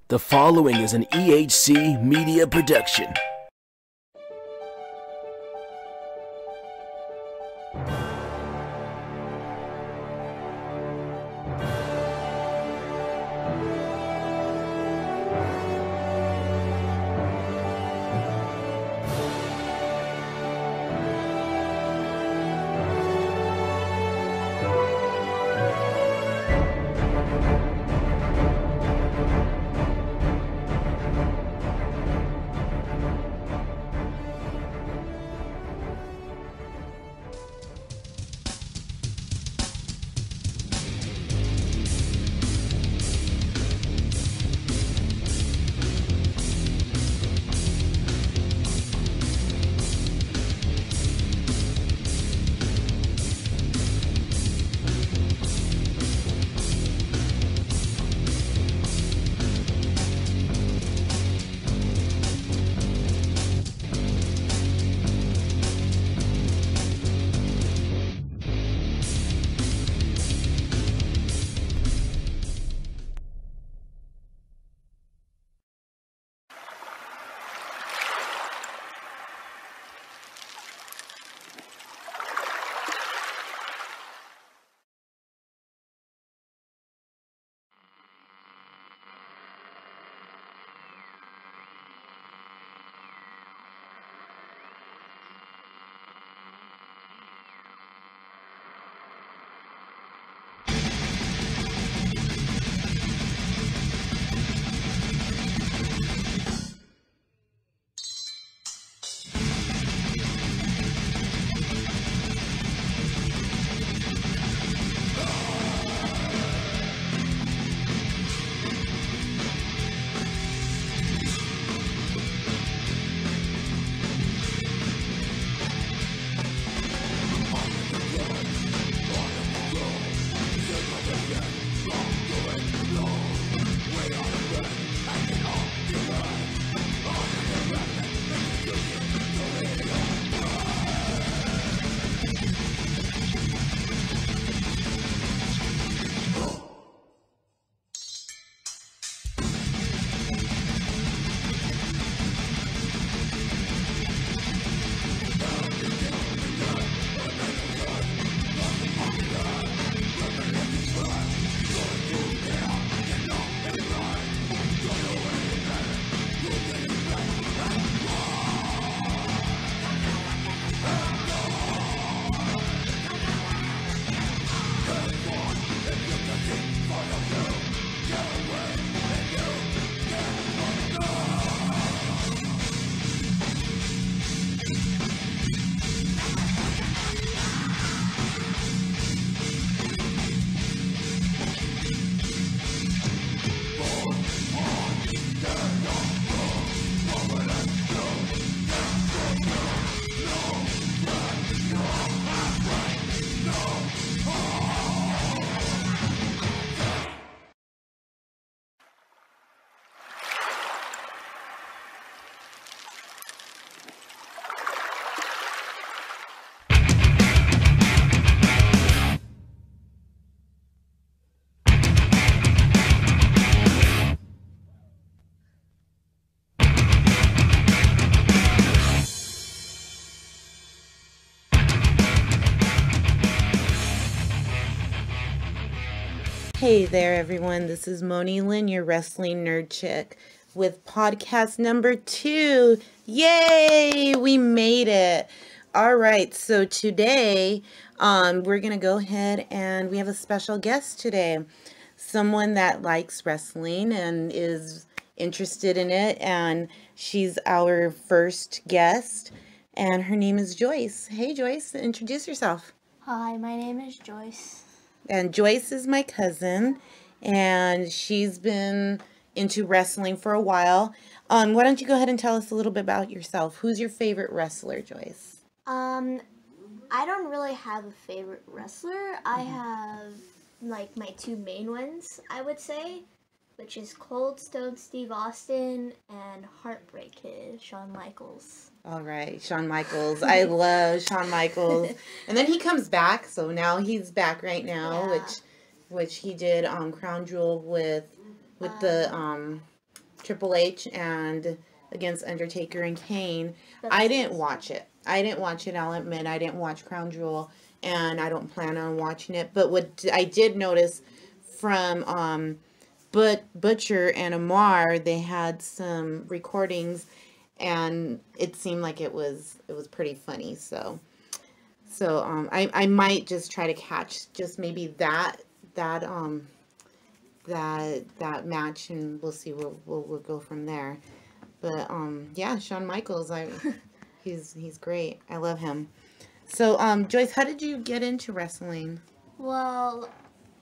The following is an EHC media production. Hey there, everyone. This is Moni Lynn, your wrestling nerd chick, with podcast number 2. Yay! We made it. All right. So today, we're going to go ahead and we have a special guest today. Someone that likes wrestling and is interested in it. And she's our first guest. And her name is Joyce. Hey, Joyce. Introduce yourself. Hi, my name is Joyce. And Joyce is my cousin, and she's been into wrestling for a while. Why don't you go ahead and tell us a little bit about yourself? Who's your favorite wrestler, Joyce? I don't really have a favorite wrestler. I have, like, my two main ones, I would say, which is Cold Stone Steve Austin and Heartbreak Kid, Shawn Michaels. All right, Shawn Michaels. I love Shawn Michaels. And then he comes back, so now he's back right now, Yeah. which he did Crown Jewel with the Triple H and against Undertaker and Kane. That's I didn't watch it. I'll admit, I didn't watch Crown Jewel, and I don't plan on watching it. But what I did notice from Butcher and Amar, they had some recordings, and it seemed like it was pretty funny. So I might just try to catch just maybe that match, and we'll see where we'll go from there. But yeah, Shawn Michaels, he's great. I love him. So Joyce, how did you get into wrestling? Well,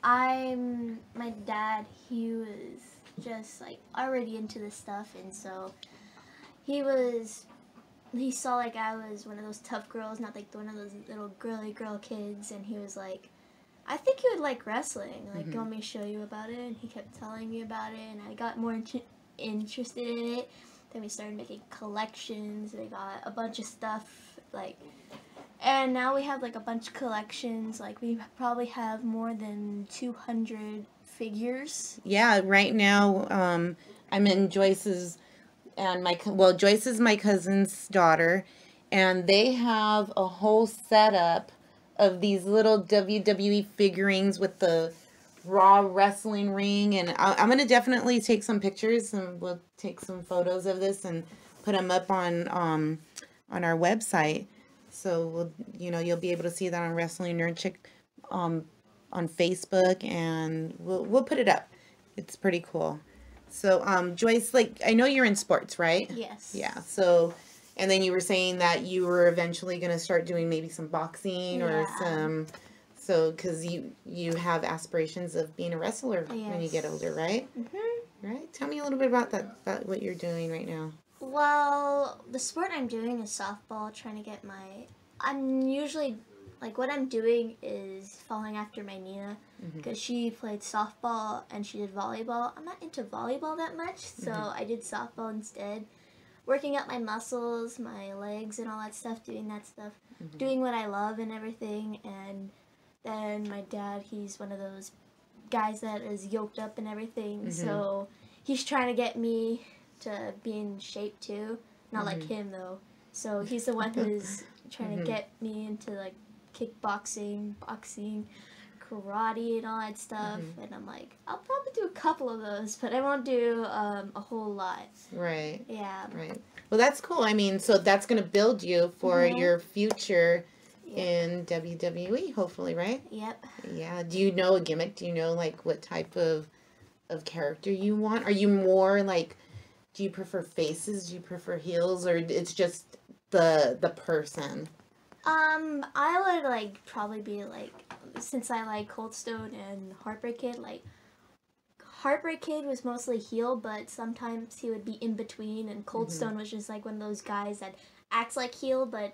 my dad, he was just like already into this stuff, and so he saw like I was one of those tough girls, not like one of those little girly girl kids, and he was like, I think you would like wrestling. Like, you want me to show you about it? And he kept telling me about it, and I got more interested in it. Then we started making collections. We got a bunch of stuff, like, and now we have like a bunch of collections. Like, we probably have more than 200 figures. Yeah, right now I'm in Joyce's, and Joyce is my cousin's daughter, and they have a whole setup of these little WWE figurines with the Raw wrestling ring, and I'm gonna definitely take some pictures, and we'll take some photos of this and put them up on our website. So you'll be able to see that on Wrestling Nerd Chick on Facebook, and we'll put it up. It's pretty cool. So Joyce, like, I know you're in sports, right? Yes. Yeah. So, and then you were saying that you were eventually gonna start doing maybe some boxing or some. So, because you have aspirations of being a wrestler when you get older, right? Mm-hmm. Right? Tell me a little bit about that, what you're doing right now. Well, the sport I'm doing is softball, trying to get I'm usually, like, what I'm doing is following after my Nina, because she played softball and she did volleyball. I'm not into volleyball that much, so I did softball instead. Working out my muscles, my legs, and all that stuff, doing that stuff. Doing what I love and everything, and then my dad, he's one of those guys that is yoked up and everything, so he's trying to get me to be in shape too. Not like him though. So he's the one who's trying to get me into like kickboxing, boxing, karate, and all that stuff. And I'm like, I'll probably do a couple of those, but I won't do a whole lot. Right. Yeah. Right. Well, that's cool. I mean, so that's going to build you for your future in WWE, hopefully, right? Yep. Yeah. Do you know a gimmick? Do you know like what type of character you want? Are you more like, do you prefer faces? Do you prefer heels, or it's just the person? I would like probably be like, since I like Cold Stone and Heartbreak Kid, like Heartbreak Kid was mostly heel, but sometimes he would be in between, and Cold Stone was just like one of those guys that acts like heel, but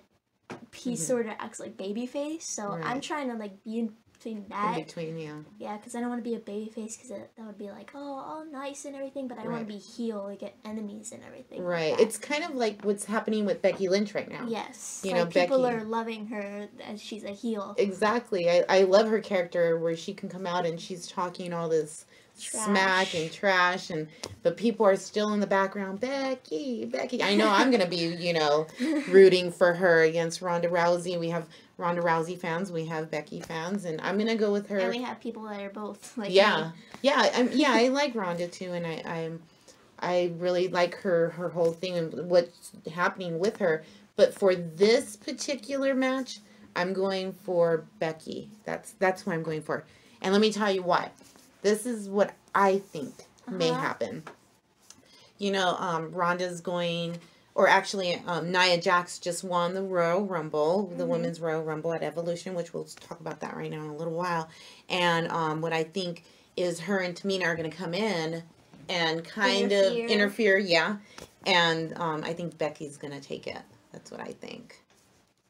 he sort of acts like babyface. So I'm trying to like be in between that. In between, yeah. Yeah, because I don't want to be a babyface, because that would be like, oh, all nice and everything, but I want to be heel, like get enemies and everything. Right. Like it's kind of like what's happening with Becky Lynch right now. Yes. You like know, people Becky are loving her as she's a heel. Exactly. I love her character where she can come out and she's talking all this smack and trash, but people are still in the background. Becky. I know I'm gonna be, rooting for her against Ronda Rousey. We have Ronda Rousey fans, we have Becky fans, and I'm gonna go with her. And we have people that are both like me. I like Ronda too, and I really like her whole thing and what's happening with her. But for this particular match, I'm going for Becky. That's who I'm going for, and let me tell you why. This is what I think may happen. Ronda's going, or actually, Nia Jax just won the Royal Rumble, the Women's Royal Rumble at Evolution, which we'll talk about that right now in a little while. And what I think is her and Tamina are going to come in and kind of interfere, And I think Becky's going to take it. That's what I think.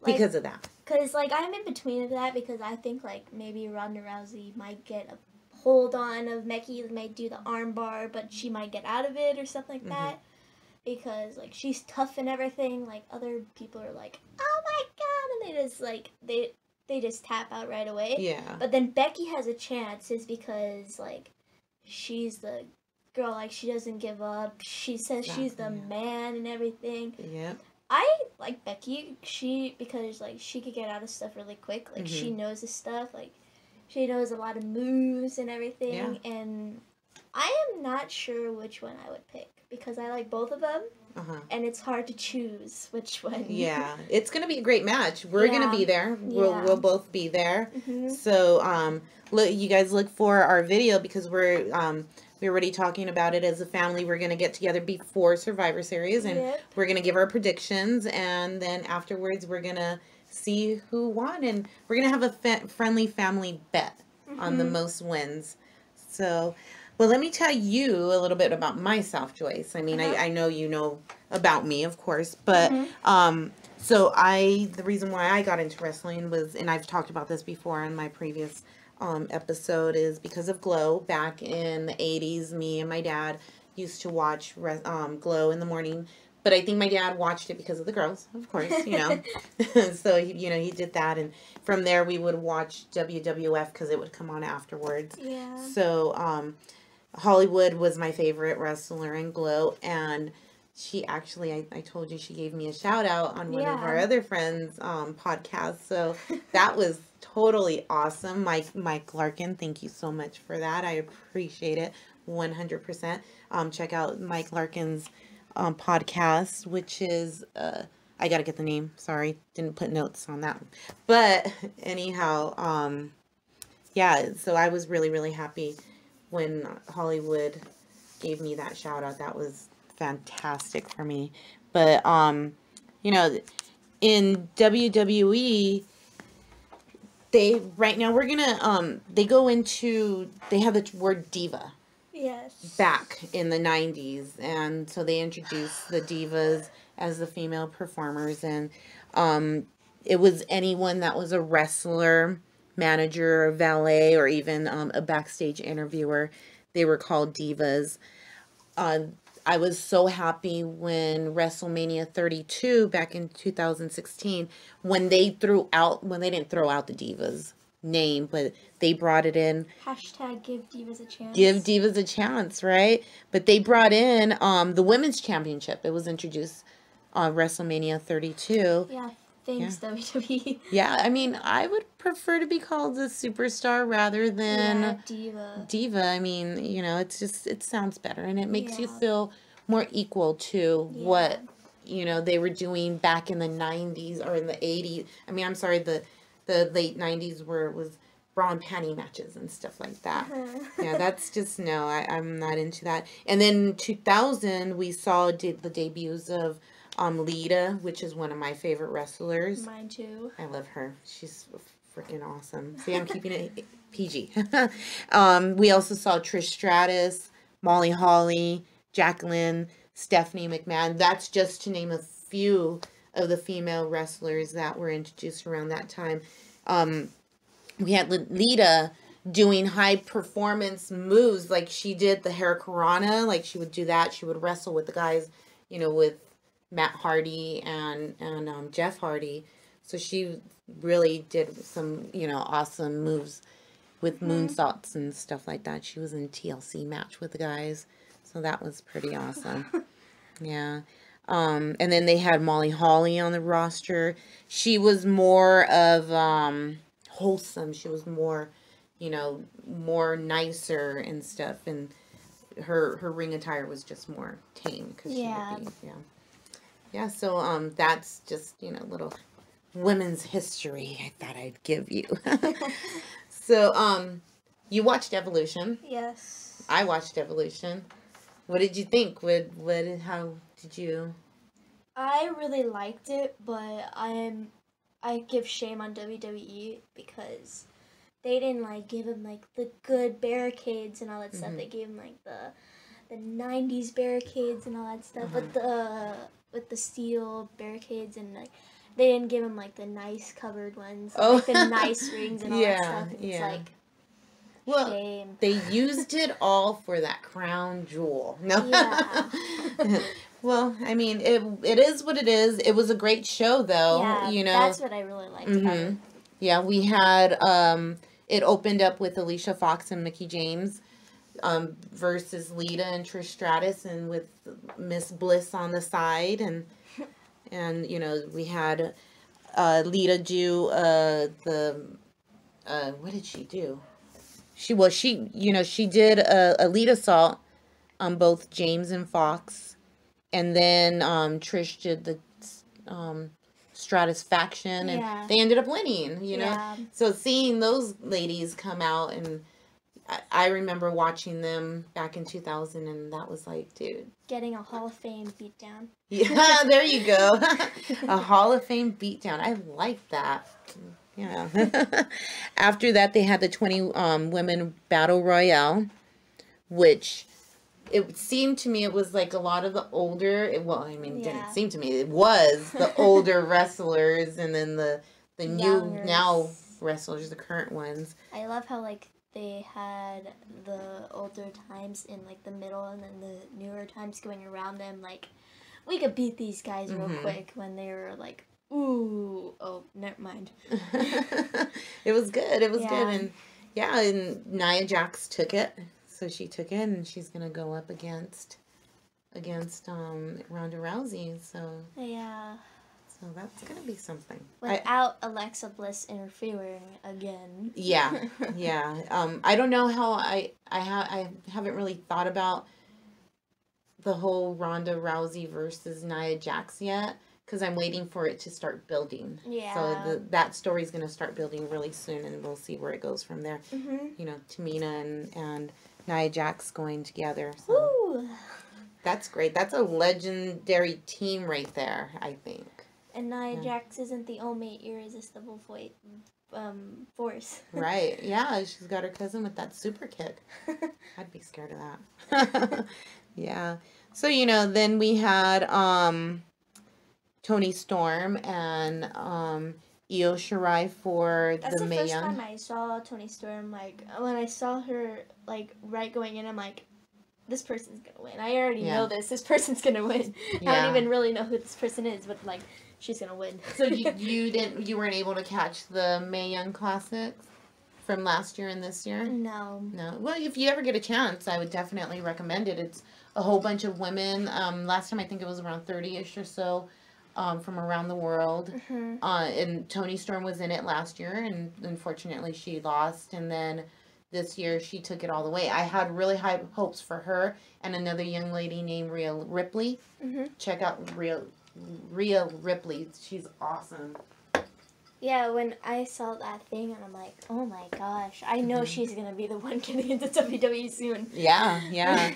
Because of that. Because, I'm in between of that, because I think, maybe Ronda Rousey might get a hold on of Becky, might do the arm bar, but she might get out of it or something like that. Because, she's tough and everything. Other people are like, oh my god, and they just, they just tap out right away. Yeah. But then Becky has a chance, is because, she's girl, like, she doesn't give up. She says she's the man and everything. Yeah. I like Becky. Because like she could get out of stuff really quick. Like she knows the stuff. Like she knows a lot of moves and everything. Yeah. And I am not sure which one I would pick because I like both of them. And it's hard to choose which one. Yeah, it's gonna be a great match. We're gonna be there. We'll both be there. So look, you guys look for our video because we're already talking about it as a family. We're gonna get together before Survivor Series and we're gonna give our predictions, and then afterwards we're gonna see who won, and we're gonna have a friendly family bet on the most wins. So. Well, let me tell you a little bit about myself, Joyce. I mean, I know you know about me, of course, but so the reason why I got into wrestling was, and I've talked about this before in my previous episode, is because of Glow. Back in the 80s, me and my dad used to watch Glow in the morning, but I think my dad watched it because of the girls, of course, you know. So, he did that, and from there we would watch WWF because it would come on afterwards. Yeah. So, Hollywood was my favorite wrestler in Glow, and she actually, I told you, she gave me a shout out on one of our other friends' podcasts, so that was totally awesome. Mike Larkin, thank you so much for that. I appreciate it 100%. Check out Mike Larkin's podcast, which is, I gotta get the name, sorry, didn't put notes on that one. But anyhow, yeah, so I was really, really happy when Hollywood gave me that shout out. That was fantastic for me. But in WWE, right now we're gonna they have the word diva. Yes. Back in the 90s, and so they introduced the divas as the female performers, and it was anyone that was a wrestler, manager, or valet, or even a backstage interviewer. They were called divas. I was so happy when WrestleMania 32 back in 2016, when they didn't throw out the divas name, but they brought it in. Hashtag give divas a chance. Give divas a chance, right? But they brought in the women's championship. It was introduced on WrestleMania 32. Yeah. Thanks, WWE. Yeah, I mean, I would prefer to be called a superstar rather than diva. I mean, it sounds better, and it makes you feel more equal to what, they were doing back in the 90s or in the 80s. I mean, I'm sorry, the late 90s where it was bra and panty matches and stuff like that. Yeah, that's just, no, I'm not into that. And then 2000, we saw the debuts of Lita, which is one of my favorite wrestlers. Mine too. I love her. She's freaking awesome. See, I'm keeping it PG. We also saw Trish Stratus, Molly Holly, Jacqueline, Stephanie McMahon. That's just to name a few of the female wrestlers that were introduced around that time. We had Lita doing high performance moves, like she did the Hurricanrana, like she would do that. She would wrestle with the guys, with Matt Hardy and Jeff Hardy. So she really did some, awesome moves with moonsaults and stuff like that. She was in TLC match with the guys. So that was pretty awesome. Yeah. And then they had Molly Holly on the roster. She was more of wholesome. She was more, more nicer and stuff. And her ring attire was just more tame. Cause Yeah, so that's just, little women's history I thought I'd give you. So, you watched Evolution. Yes. I watched Evolution. What did you think? How did you? I really liked it, but I give shame on WWE because they didn't give him the good barricades and all that stuff. They gave him the 90s barricades and all that stuff, but with the steel barricades, and they didn't give him the nice covered ones, the nice rings and all that stuff. And it's shame. They used it all for that crown jewel. No. Yeah. Well, I mean, it is what it is. It was a great show, though. Yeah, that's what I really liked about it. Yeah, we had it opened up with Alicia Fox and Mickie James. versus Lita and Trish Stratus, and with Miss Bliss on the side, and you know, we had Lita do the what did she do? She did a lead assault on both James and Fox, and then Trish did the Stratus faction, and Yeah. they ended up winning. You know, Yeah. so seeing those ladies come out, and I remember watching them back in 2000, and that was like, dude. Getting a Hall of Fame beatdown. Yeah, there you go. A Hall of Fame beatdown. I like that. Yeah. After that, they had the 20 women battle royale, which it seemed to me it was like a lot of the older. Didn't seem to me. It was the older wrestlers, and then the new now wrestlers, the current ones. I love how like they had the older times in like the middle, and then the newer times going around them. Like, we could beat these guys real quick when they were like, ooh, oh, never mind. It was good. It was good. And Nia Jax took it. So she took it, and she's going to go up against Ronda Rousey. So yeah. So that's going to be something. Without Alexa Bliss interfering again. Yeah. Yeah. I don't know how I haven't really thought about the whole Ronda Rousey versus Nia Jax yet, because I'm waiting for it to start building. Yeah. So that story's going to start building really soon, and we'll see where it goes from there. Mm-hmm. You know, Tamina and Nia Jax going together. So Woo! That's great. That's a legendary team right there, I think. And Nia Jax isn't the only irresistible force. Right. Yeah, she's got her cousin with that super kick. I'd be scared of that. Yeah. So, you know, then we had Toni Storm and Io Shirai for the Mae Young. That's the first time I saw Toni Storm. Like, when I saw her, like, right going in, I'm like, this person's gonna win. I already know this. This person's gonna win. I don't even really know who this person is, but, like, she's gonna win. So you weren't able to catch the Mae Young Classics from last year and this year? No. Well, if you ever get a chance, I would definitely recommend it. It's a whole bunch of women. Last time I think it was around 30-ish or so from around the world. Mm-hmm. And Toni Storm was in it last year, and unfortunately she lost. And then this year she took it all the way. I had really high hopes for her and another young lady named Rhea Ripley. Mm-hmm. Check out Rhea Ripley. She's awesome. Yeah, when I saw that thing, and I'm like, oh my gosh, I know she's going to be the one getting into WWE soon. Yeah.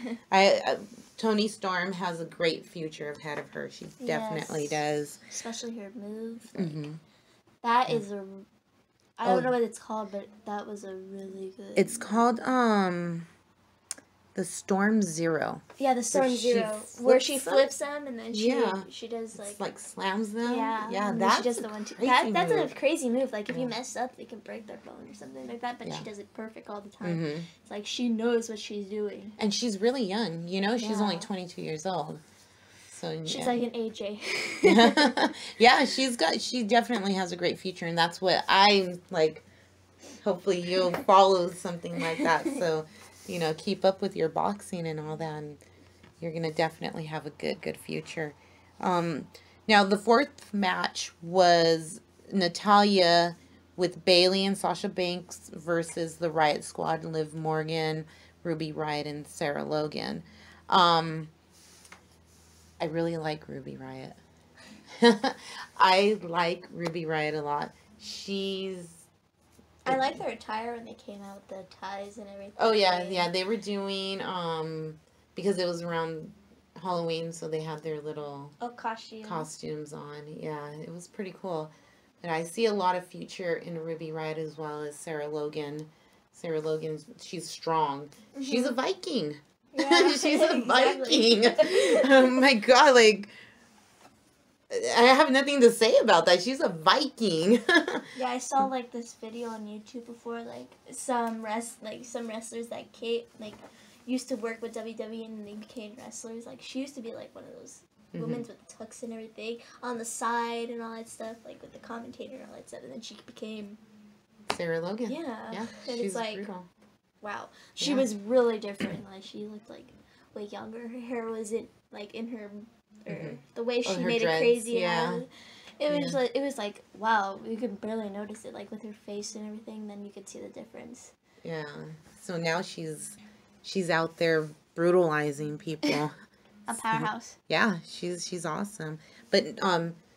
Toni Storm has a great future ahead of her. She definitely does. Especially her move. Like, that is a... I don't know what it's called, but that was a really good... It's called, the Storm Zero. Yeah, the Storm Zero. Where she flips them, and then she does, like... Like, slams them? Yeah. Yeah, that's she does the one, too. That's a crazy move. Like, if you mess up, they can break their bone or something like that, but she does it perfect all the time. Mm-hmm. It's like, she knows what she's doing. And she's really young, you know? She's only 22 years old. So, she's like an AJ. Yeah, she definitely has a great future, and that's what I'm, like, hopefully you'll follow something like that, so... You know, keep up with your boxing and all that, and you're going to definitely have a good future. Now, the fourth match was Natalya with Bayley and Sasha Banks versus the Riot Squad, Liv Morgan, Ruby Riott, and Sarah Logan. I really like Ruby Riott. I like Ruby Riott a lot. I like their attire when they came out with the ties and everything. Oh, yeah. They were doing, because it was around Halloween, so they had their little costumes on. Yeah, it was pretty cool. And I see a lot of future in Ruby Riott as well as Sarah Logan. Sarah Logan, she's strong. Mm-hmm. She's a Viking. Yeah, she's a Viking. Oh, my God, like... I have nothing to say about that. She's a Viking. Yeah, I saw like this video on YouTube before, like some wrestlers that used to work with WWE and they became wrestlers. Like, she used to be like one of those women with the tux and everything on the side and all that stuff, like with the commentator and all that stuff. And then she became Sarah Logan. Yeah. Yeah. And she's it's like, brutal. wow, she was really different. Like, she looked like way younger. Her hair wasn't like in her, or the way she made dreads, it crazy. yeah. It was like wow, you could barely notice it. Like with her face and everything, then you could see the difference. Yeah. So now she's out there brutalizing people. A powerhouse. Yeah, she's awesome. But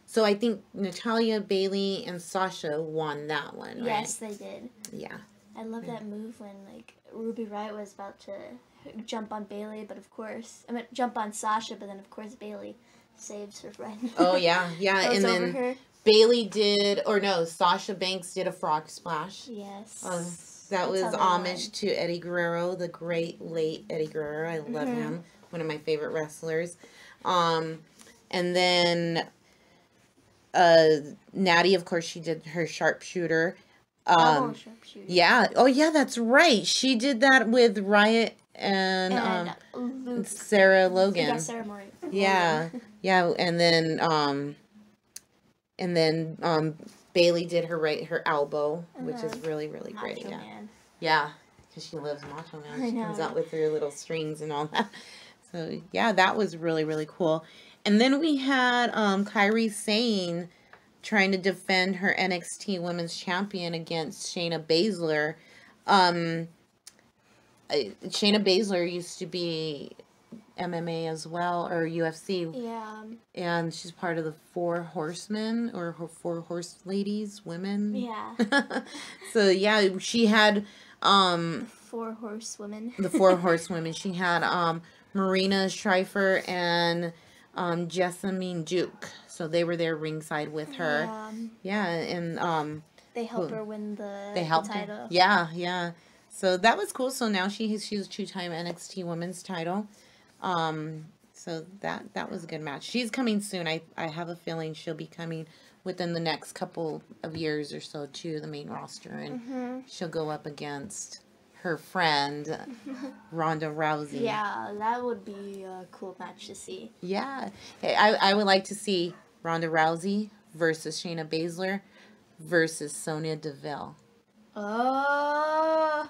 so I think Natalia, Bailey, and Sasha won that one, right? Yes, they did. Yeah. I love that move when like Ruby Riott was about to jump on Bailey, but of course, jump on Sasha, but then of course Bailey saves her friend. Oh yeah, yeah, and then her. Bailey did, or no, Sasha Banks did a frog splash. Yes. That was homage to Eddie Guerrero, the great late Eddie Guerrero. I love him. One of my favorite wrestlers. And then Natty, of course, she did her sharpshooter. Sharpshooter. Yeah. Oh, yeah, that's right. She did that with Riot and Sarah Logan. Yeah, Sarah Morgan. Yeah. Yeah, and then Bailey did her elbow, which is really, really great. Macho Yeah. Man. Yeah, because she loves Macho Man. I She know. comes out with her little strings and all that. So, yeah, that was really, really cool. And then we had Kairi Sane trying to defend her NXT Women's Champion against Shayna Baszler. Shayna Baszler used to be MMA as well, or UFC. Yeah. And she's part of the Four Horsemen, or her Four Horse Ladies, women. Yeah. So, yeah, she had... Four horsewomen. The Four Horsewomen. She had Marina Shriver and Jessamine Duke. So they were there ringside with her. Yeah, and they helped her win the title. Her. Yeah, yeah. So that was cool. So now she's a two-time NXT Women's title. So that was a good match. She's coming soon. I have a feeling she'll be coming within the next couple of years or so to the main roster, and she'll go up against her friend Ronda Rousey. Yeah, that would be a cool match to see. Yeah, I would like to see Ronda Rousey versus Shayna Baszler versus Sonya Deville. Oh,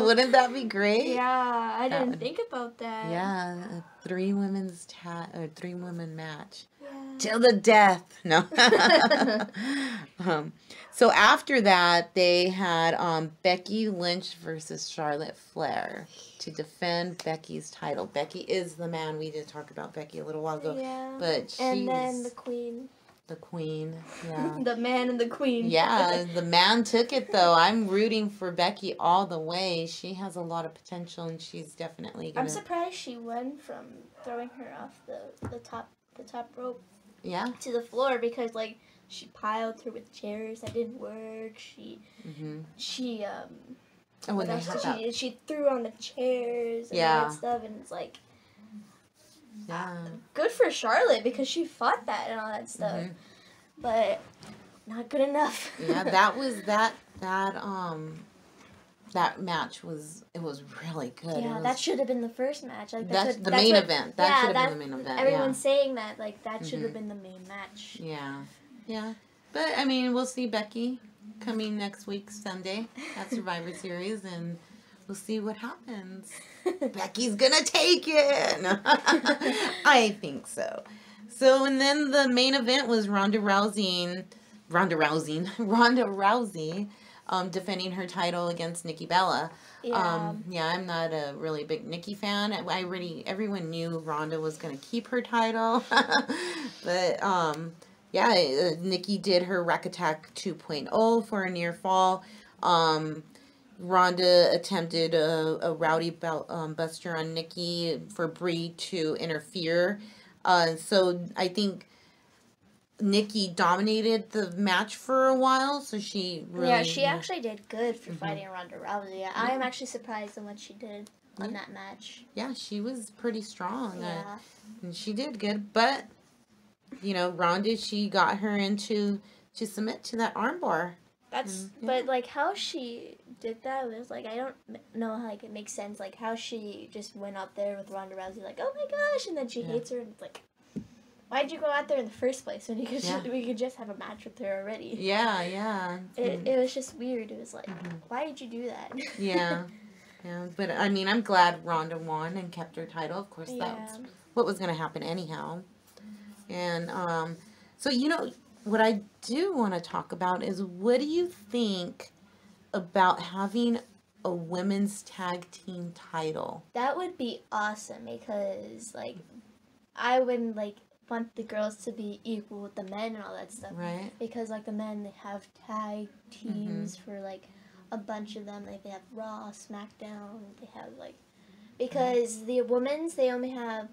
wouldn't that be great? Yeah, I didn't think about that. Yeah, a three-woman match. Yeah. Till the death. No. So after that, they had Becky Lynch versus Charlotte Flair to defend Becky's title. Becky is the man. We did talk about Becky a little while ago. Yeah. But she's... And then the queen. The queen, yeah. The man and the queen. Yeah, the man took it, though. I'm rooting for Becky all the way. She has a lot of potential, and she's definitely gonna... I'm surprised she won from throwing her off the top rope. Yeah. To the floor, because like she piled her with chairs that didn't work. She what else did she threw on the chairs and all that stuff, and it's like good for Charlotte because she fought that and all that stuff, but not good enough. Yeah, that was that match was really good. Yeah, that should have been the first match. Like that's the main event. That should have been the main event. Everyone's saying that that should have been the main match. Yeah, yeah. But I mean, we'll see Becky coming next week Sunday at Survivor Series, and we'll see what happens. Becky's gonna take it. I think so. So, and then the main event was Ronda Rousey defending her title against Nikki Bella. Yeah. I'm not a really big Nikki fan. Everyone knew Ronda was gonna keep her title, but Nikki did her Rack Attack 2.0 for a near fall. Ronda attempted a rowdy buster on Nikki for Brie to interfere. So I think Nikki dominated the match for a while, so she really... Yeah, she actually did good for fighting Ronda Rousey. Yeah. I am actually surprised on what she did on that match. Yeah, she was pretty strong. Yeah. And she did good, but, Ronda, she got her to submit to that armbar. But, like, how she did that was, like, I don't know how, like, it makes sense. Like, how she just went up there with Ronda Rousey, like, oh my gosh, and then she hates her, and it's like... Why'd you go out there in the first place when we could just have a match with her already? Yeah, yeah. It was just weird. It was like, why did you do that? Yeah. Yeah, but I mean, I'm glad Ronda won and kept her title. Of course, Yeah. that's what was going to happen anyhow. And so, what I do want to talk about is, what do you think about having a women's tag team title? That would be awesome because, like, I wouldn't, like, want the girls to be equal with the men and all that stuff. Right. Because, like, the men, they have tag teams for, like, a bunch of them. Like, they have Raw, SmackDown, they have, like... Because the women's, they only have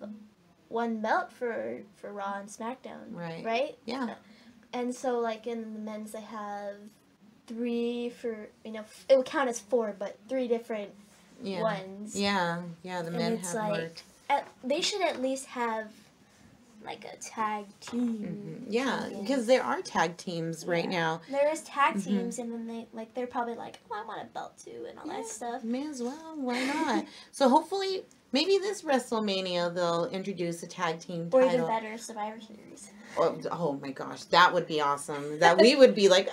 one belt for Raw and SmackDown. Right. Right? Yeah. And so, like, in the men's, they have 3 for, it would count as 4, but 3 different ones. Yeah. The men it's have more. They should at least have, like, a tag team. Yeah, because there are tag teams right now. There is tag teams, and then they're probably like, oh, I want a belt too, and all that stuff. May as well. Why not? So hopefully, maybe this WrestleMania they'll introduce a tag team Or title. even better, Survivor Series. Oh my gosh, that would be awesome. That we would be like,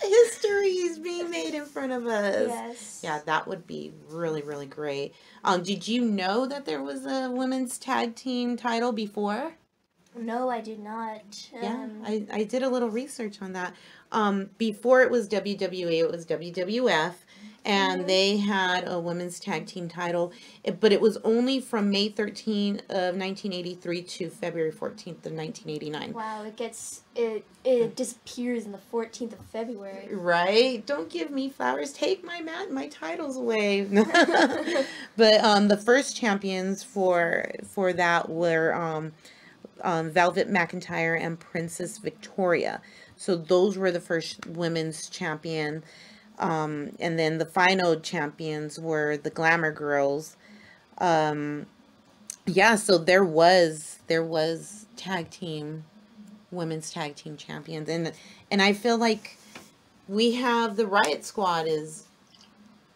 history is being made in front of us. Yes. Yeah, that would be really, really great. Did you know that there was a women's tag team title before? No, I did not. Yeah, I did a little research on that. Before it was WWE, it was WWF, and they had a women's tag team title, but it was only from May 13 of 1983 to February 14th of 1989. Wow, it disappears in the 14th of February. Right? Don't give me flowers. Take my titles away. But the first champions for that were Velvet McIntyre and Princess Victoria. So those were the first women's champion. And then the final champions were the Glamour Girls. Yeah, so there was women's tag team champions. And I feel like we have the Riot Squad is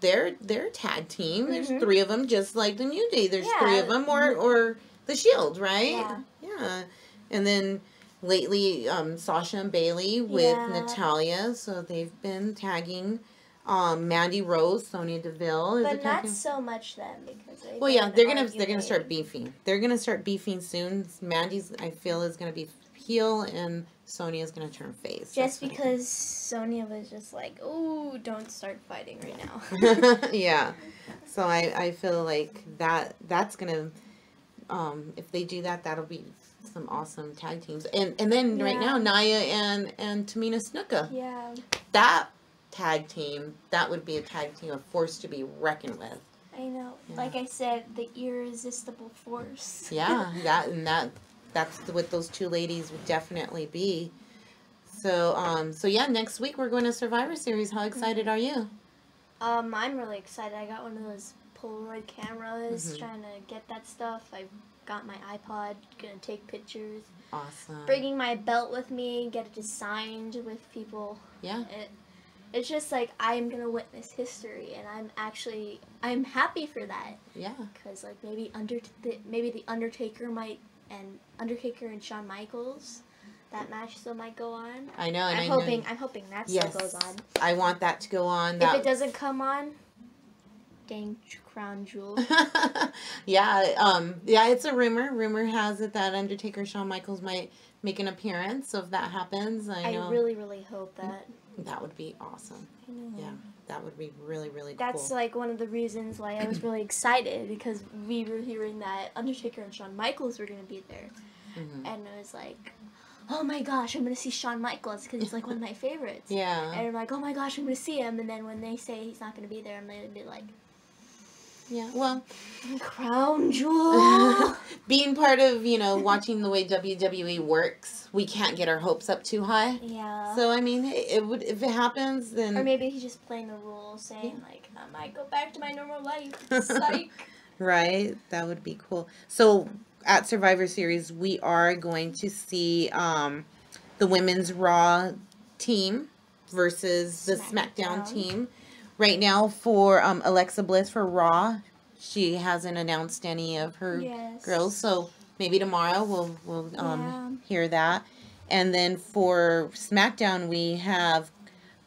their tag team. There's 3 of them, just like the New Day. There's 3 of them, or the Shield, right? Yeah. And then lately, Sasha and Bailey with Natalia, so they've been tagging. Mandy Rose, Sonya Deville, but not so much then because they're gonna start beefing. They're gonna start beefing soon. Mandy's, I feel, is gonna be heel, and Sonya's gonna turn face. Just because Sonya was just like, oh, don't start fighting right now. Yeah. So I feel like that's gonna. If they do that, that'll be some awesome tag teams. And then right now, Nia and Tamina Snuka. Yeah. That tag team, that would be a tag team, a force to be reckoned with. I know. Yeah. Like I said, the irresistible force. Yeah, that's what those 2 ladies would definitely be. So yeah, next week we're going to Survivor Series. How excited are you? I'm really excited. I got one of those Polaroid cameras, trying to get that stuff. I got my iPod, gonna take pictures. Awesome. Bringing my belt with me, get it signed with people. Yeah. It's just like I'm gonna witness history, and I'm happy for that. Yeah. Because like maybe the Undertaker and Shawn Michaels, that match still might go on. I know, and I'm hoping that still goes on. I want that to go on. If it doesn't come on, dang crown jewel. Yeah, it's a rumor. Rumor has it that Undertaker Shawn Michaels might make an appearance. So if that happens, I know. I really, really hope that. That would be awesome. I know. Yeah, that would be really, really cool. That's like one of the reasons why I was really excited, because we were hearing that Undertaker and Shawn Michaels were going to be there. And I was like, oh my gosh, I'm going to see Shawn Michaels because he's like one of my favorites. Yeah. And I'm like, oh my gosh, I'm going to see him. And then when they say he's not going to be there, I'm going to be like, yeah, well, crown jewel. Being part of, watching the way WWE works, we can't get our hopes up too high. Yeah. So, I mean, if it happens, then... Or maybe he's just playing the rules, saying, like, I might go back to my normal life. Psych. Right? That would be cool. So, at Survivor Series, we are going to see the Women's Raw team versus the SmackDown team. Right now, for Alexa Bliss for Raw, she hasn't announced any of her girls, so maybe tomorrow we'll hear that. And then for SmackDown, we have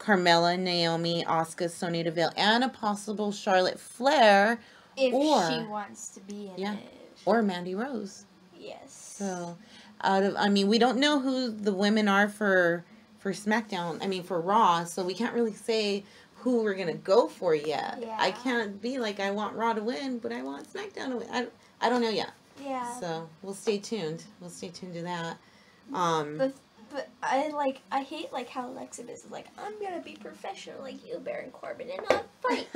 Carmella, Naomi, Asuka, Sonya Deville, and a possible Charlotte Flair. If or, she wants to be in it. Or Mandy Rose. Yes. So, we don't know who the women are for SmackDown. For Raw, so we can't really say who we're gonna go for yet. Yeah. I can't be like, I want Raw to win, but I want SmackDown to win. I don't know yet. Yeah. So we'll stay tuned. We'll stay tuned to that. But I hate like how Alexa Bliss is like, I'm gonna be professional like you, Baron Corbin, and not fight.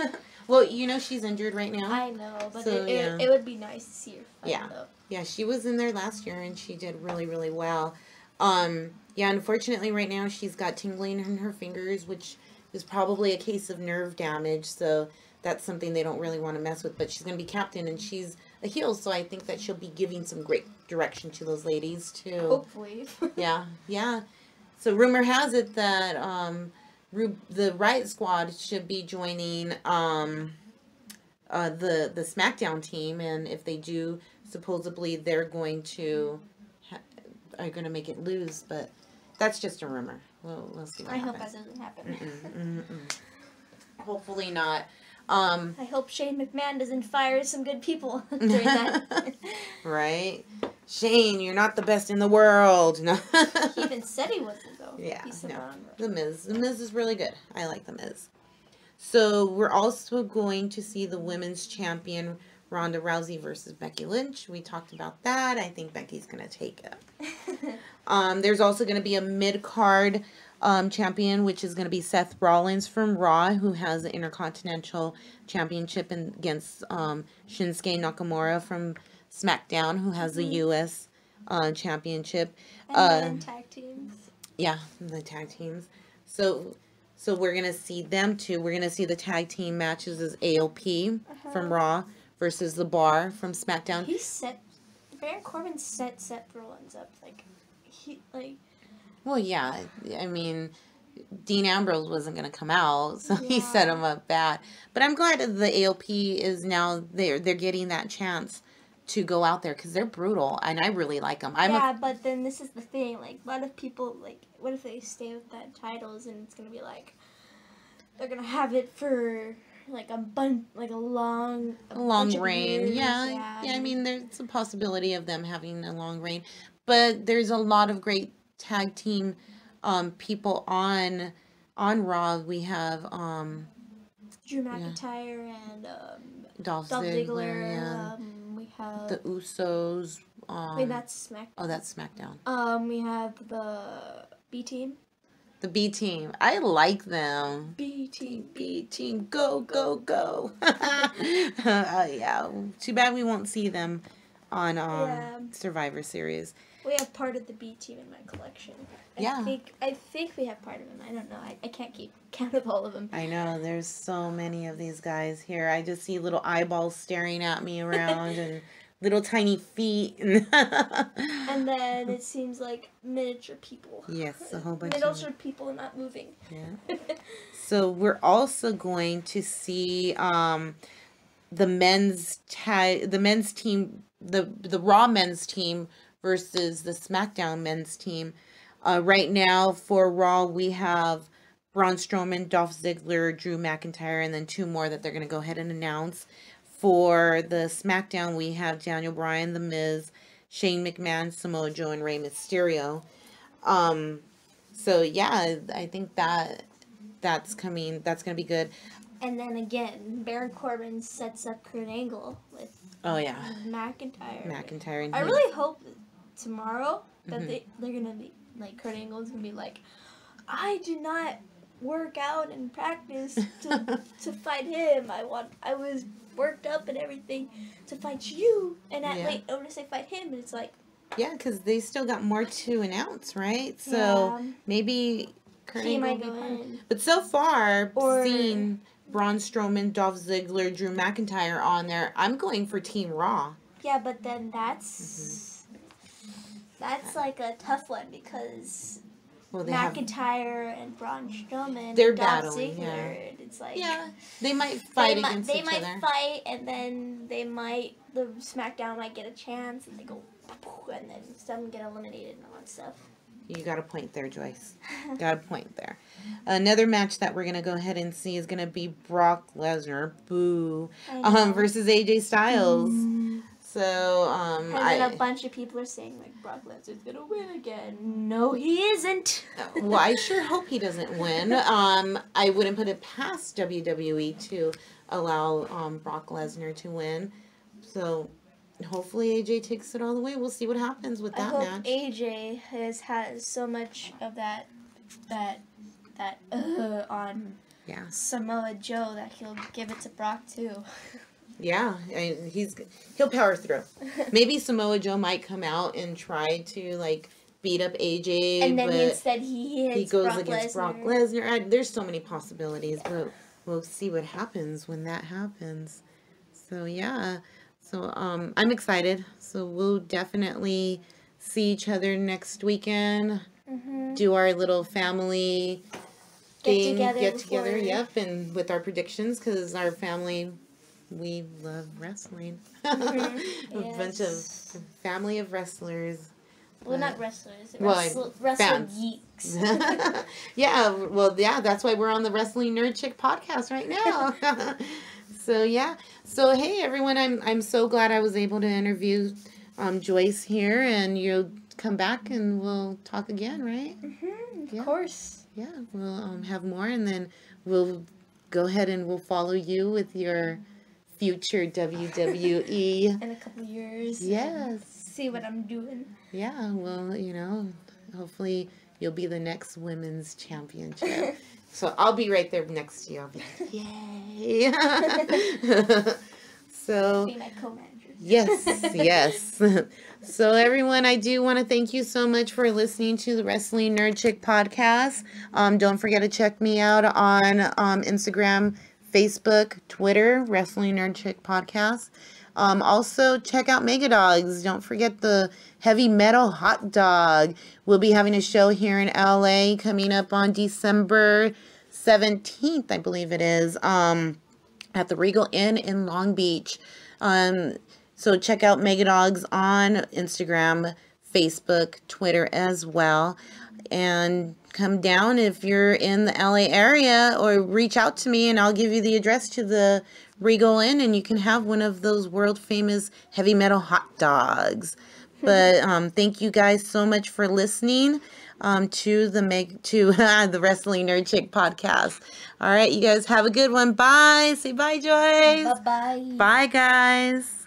Well, she's injured right now. I know, but so, it would be nice to see her fight though. Yeah, she was in there last year and she did really, really well. Unfortunately right now she's got tingling in her fingers, which is probably a case of nerve damage, so that's something they don't really want to mess with, but she's going to be captain and she's a heel, so I think that she'll be giving some great direction to those ladies too. Hopefully. Yeah. So rumor has it that the Riot Squad should be joining the SmackDown team, and if they do, supposedly they're going to make it lose, but that's just a rumor. We'll see what happens. I hope that doesn't happen. Hopefully not. I hope Shane McMahon doesn't fire some good people during that. Right? Shane, you're not the best in the world. No. He even said he wasn't, though. Yeah, The Miz. The Miz is really good. I like The Miz. So we're also going to see the women's champion Ronda Rousey versus Becky Lynch. We talked about that. I think Becky's going to take it. There's also going to be a mid-card champion, which is going to be Seth Rollins from Raw, who has the Intercontinental Championship against Shinsuke Nakamura from SmackDown, who has the U.S. Championship. And then tag teams. Yeah, the tag teams. So we're going to see them too. We're going to see the tag team matches as AOP from Raw versus The Bar from SmackDown. Baron Corbin set Seth Rollins up. Well, yeah. Dean Ambrose wasn't going to come out, so he set him up bad. But I'm glad that the AOP is now they're getting that chance to go out there because they're brutal, and I really like them. But then this is the thing. Like, a lot of people, what if they stay with that titles and it's going to be they're going to have it for a long reign. Years. Yeah. There's a possibility of them having a long reign, but there's a lot of great tag team people on Raw. We have Drew McIntyre and Dolph Ziggler. We have the Usos. Wait, that's SmackDown. Oh, that's SmackDown. We have the B team. The B team. I like them. B team. Go, go, go. Yeah. Too bad we won't see them on Survivor Series. We have part of the B team in my collection. I think we have part of them. I don't know. I can't keep count of all of them. I know. There's so many of these guys here. I just see little eyeballs staring at me around and little tiny feet. And then it seems like miniature people. Yes, a whole bunch miniature people not moving. Yeah. So we're also going to see the men's team, the Raw men's team versus the SmackDown men's team. Right now for Raw we have Braun Strowman, Dolph Ziggler, Drew McIntyre, and then two more that they're going to go ahead and announce. For the SmackDown, we have Daniel Bryan, The Miz, Shane McMahon, Samoa Joe, and Rey Mysterio. So yeah, I think that's coming. That's going to be good. And then again, Baron Corbin sets up Kurt Angle with McIntyre. And I really hope tomorrow that they're going to be Kurt Angle's going to be like, I do not work out and practice to fight him. I was worked up and everything to fight you, and I want to say fight him, and it's like, yeah, because they still got more to announce, right? So maybe Kurt Angle might go in. But so far, seeing Braun Strowman, Dolph Ziggler, Drew McIntyre on there, I'm going for Team Raw. Yeah, but then that's like a tough one because McIntyre and Braun Strowman, they're Dolph battling. Ziggler, it's like they might fight against each other. They might fight, and then the SmackDown might get a chance, and they go, and then some get eliminated and all that stuff. You got a point there, Joyce. Got a point there. Another match that we're going to go ahead and see is going to be Brock Lesnar, versus AJ Styles. So, and a bunch of people are saying, like, Brock Lesnar's going to win again. No, he isn't. Well, I sure hope he doesn't win. I wouldn't put it past WWE to allow Brock Lesnar to win. So, hopefully AJ takes it all the way. We'll see what happens with that match. AJ has so much of that on Samoa Joe that he'll give it to Brock too. Yeah, he'll power through. Maybe Samoa Joe might come out and try to like beat up AJ, and then but instead he goes Brock against Brock Lesnar. There's so many possibilities, but we'll see what happens when that happens. So yeah. So I'm excited. So we'll definitely see each other next weekend. Do our little family thing, get together. Yep, and with our predictions, because our family, we love wrestling. A bunch of family of wrestlers. Well, not wrestlers. Wrestling geeks. Yeah, that's why we're on the Wrestling Nerd Chick podcast right now. So yeah. So hey everyone, I'm so glad I was able to interview Joyce here, and you'll come back and we'll talk again, right? Of course. Yeah, we'll have more, and then we'll go ahead and we'll follow you with your future WWE in a couple years. Yes. See what I'm doing. Yeah, well, hopefully you'll be the next women's championship. So I'll be right there next to you. I'll be like, yay. So, be my co-manager. Yes. So everyone, I do want to thank you so much for listening to the Wrestling Nerd Chick podcast. Don't forget to check me out on Instagram, Facebook, Twitter, Wrestling Nerd Chick podcast. Also, check out Mega Dogs. Don't forget the heavy metal hot dog. We'll be having a show here in LA coming up on December 17th, I believe it is, at the Regal Inn in Long Beach. So check out Mega Dogs on Instagram, Facebook, Twitter as well. And come down if you're in the LA area, or reach out to me and I'll give you the address to the Regal Inn, and you can have one of those world famous heavy metal hot dogs. But thank you guys so much for listening to the Wrestling Nerd Chick podcast. All right, you guys have a good one. Bye. Say bye, Joyce. Bye-bye. Bye, guys.